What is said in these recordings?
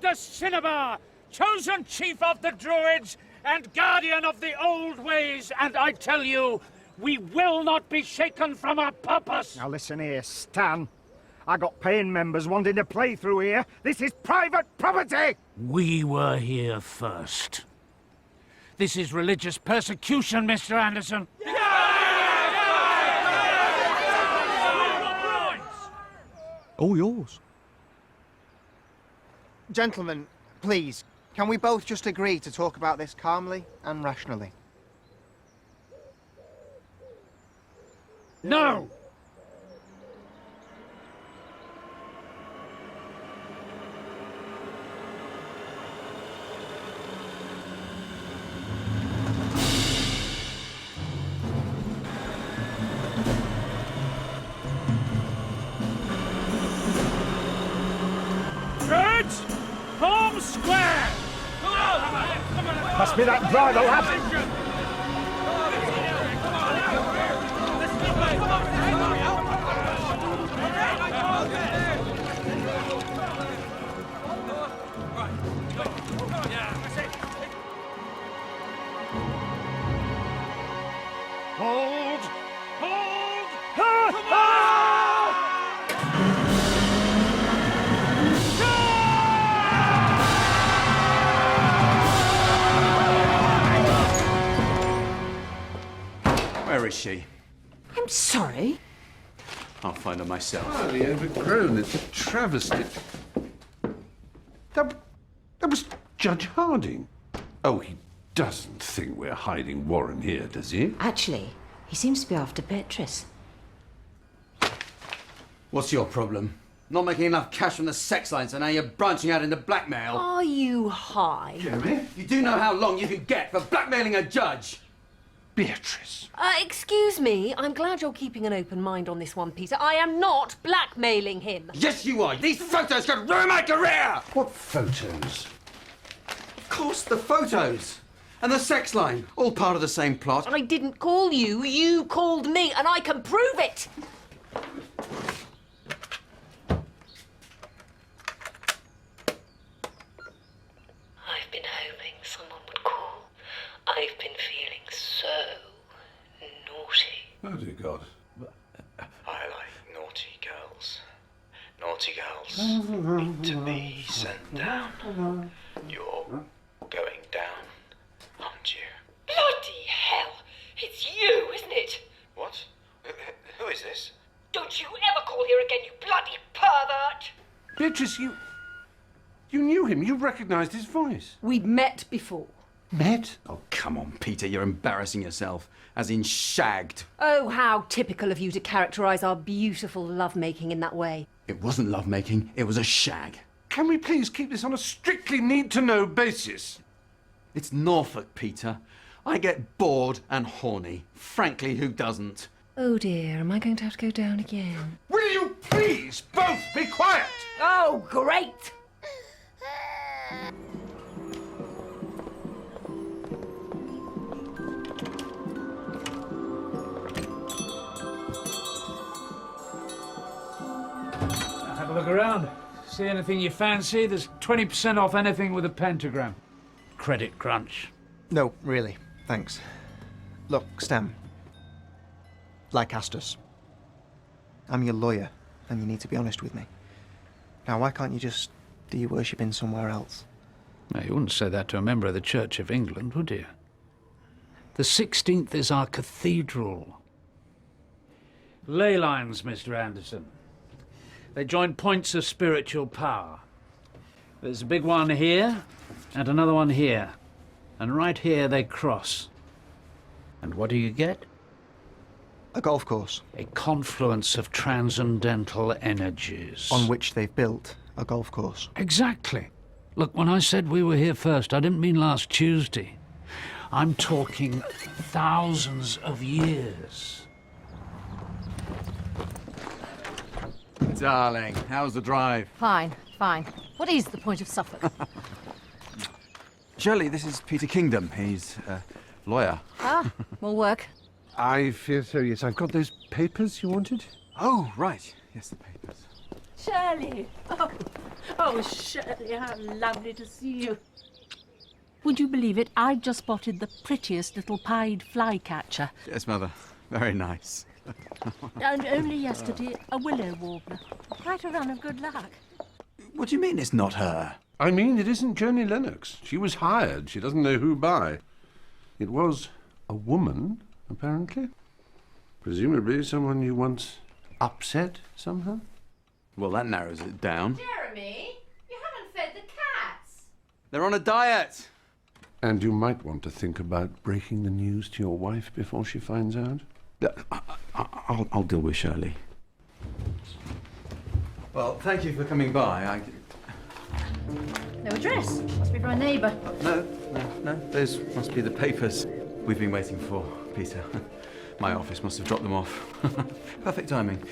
the Cinnabar, chosen chief of the Druids and guardian of the old ways, and I tell you, we will not be shaken from our purpose. Now listen here, Stan. I got paying members wanting to play through here. This is private property! We were here first. This is religious persecution, Mr. Anderson. All yours. Gentlemen, please, can we both just agree to talk about this calmly and rationally? No! Druids, form square! Pass me that bridle, lad! Hold! Hold! Come on! Where is she? I'm sorry. I'll find her myself. Hardly overgrown. It's a travesty. That was Judge Harding. Oh, he doesn't think we're hiding Warren here, does he? Actually, he seems to be after Beatrice. What's your problem? Not making enough cash from the sex line, so now you're branching out into blackmail. Are you high? Jeremy? You do know how long you can get for blackmailing a judge? Beatrice. Excuse me, I'm glad you're keeping an open mind on this one, Peter. I am not blackmailing him. Yes, you are. These photos could ruin my career! What photos? Of course, the photos. And the sex line. All part of the same plot. I didn't call you, you called me, and I can prove it! I've been hoping someone would call. I've been feeling so naughty. Oh, dear God. I like naughty girls. Naughty girls need to be sent down. You're going down, aren't you? Bloody hell! It's you, isn't it? What? Who is this? Don't you ever call here again, you bloody pervert! Beatrice, you knew him. You recognized his voice. We'd met before. Met? Oh, come on, Peter. You're embarrassing yourself. As in shagged. Oh, how typical of you to characterise our beautiful lovemaking in that way. It wasn't lovemaking. It was a shag. Can we please keep this on a strictly need-to-know basis? It's Norfolk, Peter. I get bored and horny. Frankly, who doesn't? Oh dear, am I going to have to go down again? Will you please both be quiet? Oh, great! Have a look around. See anything you fancy? There's 20% off anything with a pentagram. Credit crunch. No, really, thanks. Look, Stan. Like Astus. I'm your lawyer, and you need to be honest with me. Now, why can't you just do your worshipping somewhere else? Now, you wouldn't say that to a member of the Church of England, would you? The 16th is our cathedral. Ley lines, Mr. Anderson. They join points of spiritual power. There's a big one here, and another one here. And right here they cross. And what do you get? A golf course. A confluence of transcendental energies. On which they've built a golf course. Exactly. Look, when I said we were here first, I didn't mean last Tuesday. I'm talking thousands of years. Darling, how's the drive? Fine, fine. What is the point of Suffolk? Shirley, this is Peter Kingdom. He's a lawyer. Ah, will work. I fear so, yes. I've got those papers you wanted. Oh, right. Yes, the papers. Shirley! Oh, Oh, Shirley, how lovely to see you. Would you believe it? I've just spotted the prettiest little pied flycatcher. Yes, Mother. Very nice. And only yesterday, a willow warbler. Quite a run of good luck. What do you mean it's not her? I mean, it isn't Jenny Lennox. She was hired. She doesn't know who by. It was a woman, apparently. Presumably someone you once upset somehow. Well, that narrows it down. Jeremy, you haven't fed the cats. They're on a diet. And you might want to think about breaking the news to your wife before she finds out. I'll deal with Shirley. Well, thank you for coming by. No address. Must be for a neighbour. No. Those must be the papers we've been waiting for, Peter. My office must have dropped them off. Perfect timing.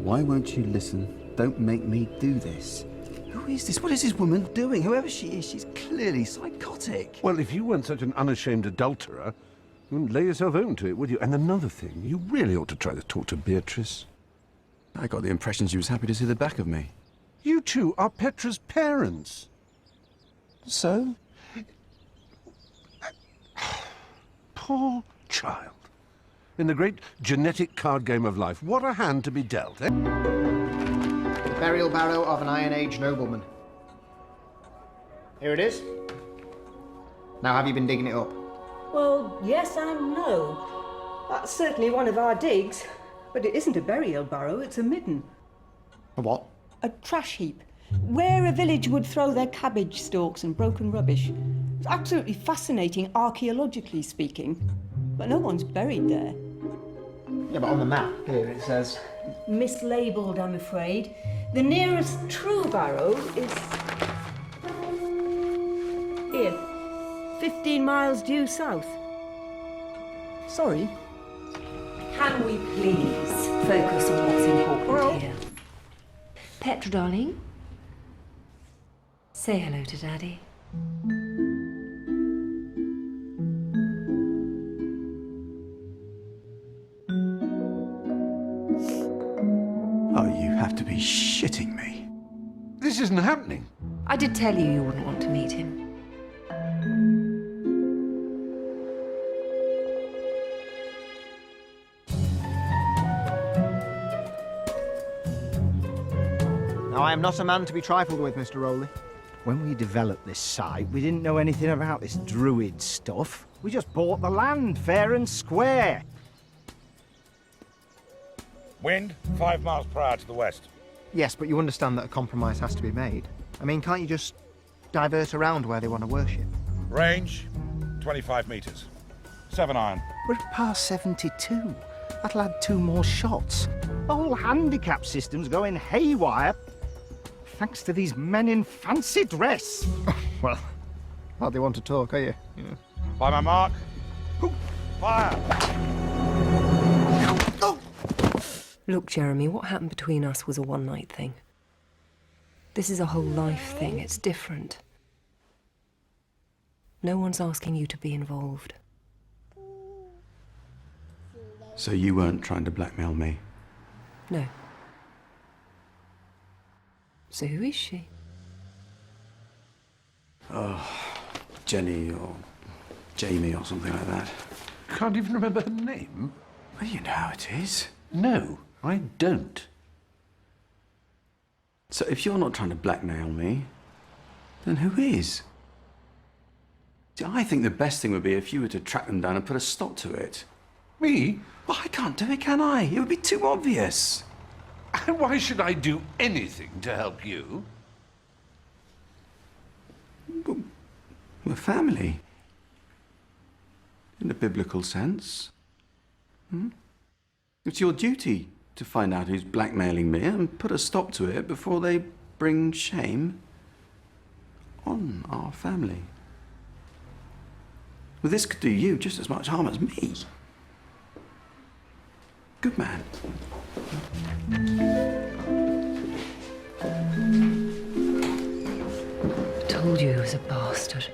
Why won't you listen? Don't make me do this. Who is this? What is this woman doing? Whoever she is, she's clearly psychotic. Well, if you weren't such an unashamed adulterer, you wouldn't lay yourself open to it, would you? And another thing, you really ought to try to talk to Beatrice. I got the impression she was happy to see the back of me. You two are Petra's parents. So? Poor child. In the great genetic card game of life, what a hand to be dealt, eh? The burial barrow of an Iron Age nobleman. Here it is. Now, have you been digging it up? Well, yes and no. That's certainly one of our digs, but it isn't a burial barrow, it's a midden. A what? A trash heap, where a village would throw their cabbage stalks and broken rubbish. It's absolutely fascinating, archaeologically speaking, but no one's buried there. Yeah, but on the map here it says... Mislabelled, I'm afraid. The nearest true barrow is... here. 15 miles due south. Sorry. Can we please focus on what's important here? Petra, darling, say hello to Daddy. Oh, you have to be shitting me. This isn't happening. I did tell you you wouldn't want to meet him. Now, I am not a man to be trifled with, Mr. Rowley. When we developed this site, we didn't know anything about this druid stuff. We just bought the land, fair and square. Wind, 5 miles per hour to the west. Yes, but you understand that a compromise has to be made. I mean, can't you just divert around where they want to worship? Range, 25 metres. 7 iron. We're past 72. That'll add 2 more shots. The whole handicap system's going haywire, thanks to these men in fancy dress. Well, hardly want to talk, are you? Yeah. By my mark. Fire! Look, Jeremy, what happened between us was a one-night thing. This is a whole life thing. It's different. No one's asking you to be involved. So you weren't trying to blackmail me? No. So who is she? Oh, Jenny or Jamie or something like that. Can't even remember her name. Well, you know how it is. No, I don't. So if you're not trying to blackmail me, then who is? See, I think the best thing would be if you were to track them down and put a stop to it. Me? Well, I can't do it, can I? It would be too obvious. And why should I do anything to help you? We're family. In a biblical sense. It's your duty to find out who's blackmailing me and put a stop to it before they bring shame on our family. Well, this could do you just as much harm as me. Good man. bastard.